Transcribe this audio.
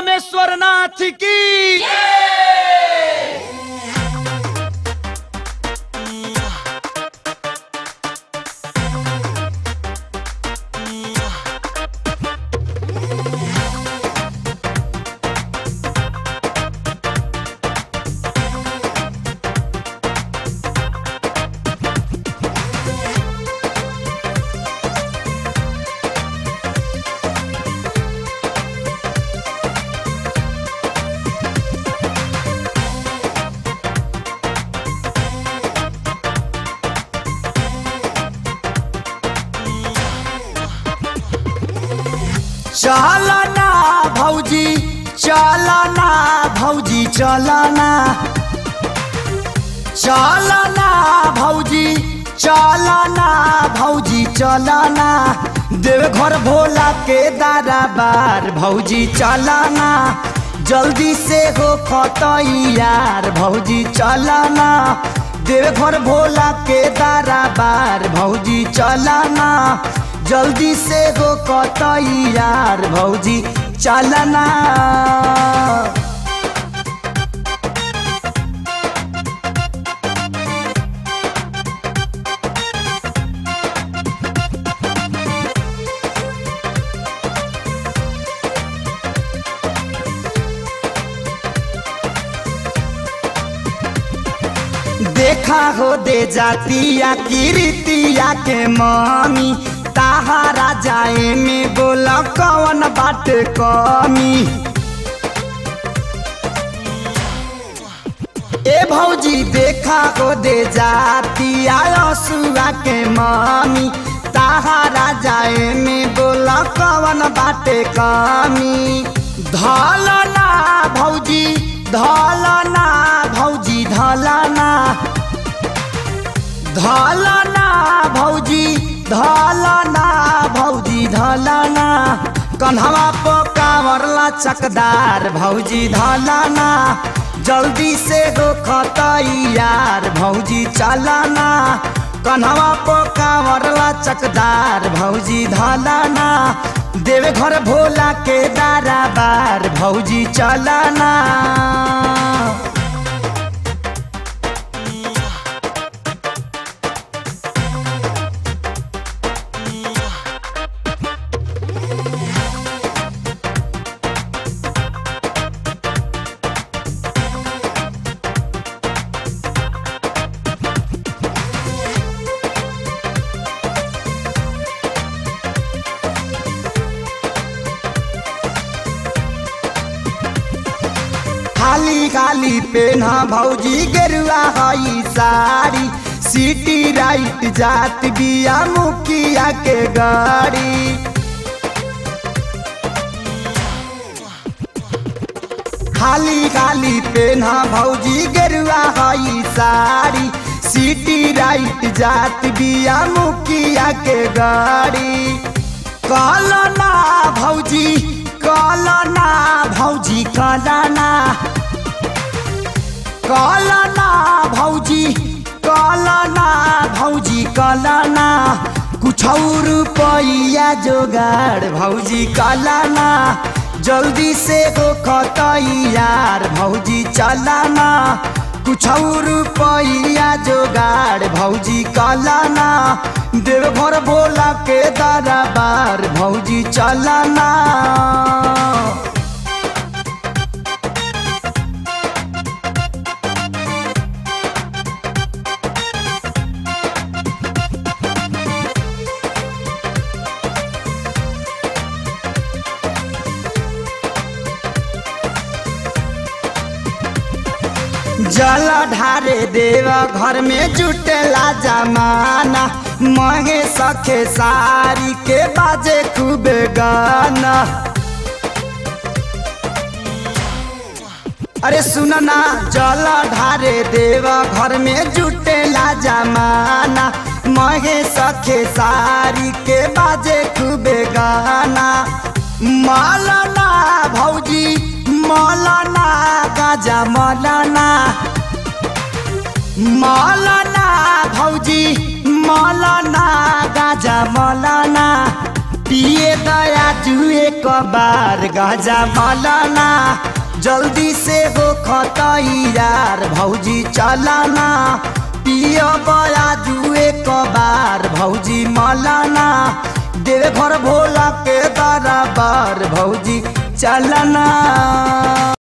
रामेश्वरनाथ की चलना भौजी चलना भौजी चलना चलना भौजी चलना भौजी चलना देवघर भोला के दरबार भौजी चलना जल्दी से हो खतैयार भौजी चलना देवघर भोला के दरबार भौजी चलना जल्दी से हो कतैयार भौजी चलना। देखा हो दे जातिया कीर्तिया के मामी ताहारा जाए में बोला कौन बात कमी ए भौजी देखा को दे जाती आयसुआ के मामी ताहारा जाए में बोला कौन बात कमी धलना भौजी धलना भौजी धलना धलना भौजी धलना भौजी धलना कन्हवा पकावरला चकदार भौजी धलना जल्दी से हो खतैयार भौजी चलना कन्हवा पकावरला चकदार भौजी धलना देवघर भोला के दरबार भौजी चलना। खाली खाली पेना भौजी गेरुआ हई साड़ी सिटी राइट जात बिया मुखिया के गाड़ी खाली खाली पेना भौजी गेरुआ हई साड़ी सिटी राइट जात बिया मुखिया के गाड़ी कलना भौजी कलना भौजी कलना कलना भौजी कलना भौजी कलना कुछ रुपया जोगाड़ भौजी कलना जल्दी से हो खतैयार भौजी चलना कुछ रुपया जोगाड़ भौजी कलना देवघर भोला के दरबार भौजी चलना। जल ढारे देवा घर में जुटेला जमाना महे सखे सारी के बाजे खूब गाना अरे सुनना जल ढारे देवा घर में जुटेला जमाना महे सखे सारी के बाजे खूब गाना मौलाना भौजी मौलाना गाजा मौलाना मौलाना भौजी मौलाना गाजा मौलाना पिए दया जुए कबार गाजा मौलाना जल्दी से हो खतई यार भौजी चलाना पिया बया जुए कबार भौजी मलाना देवे घर भोला के दरबार भौजी चलना।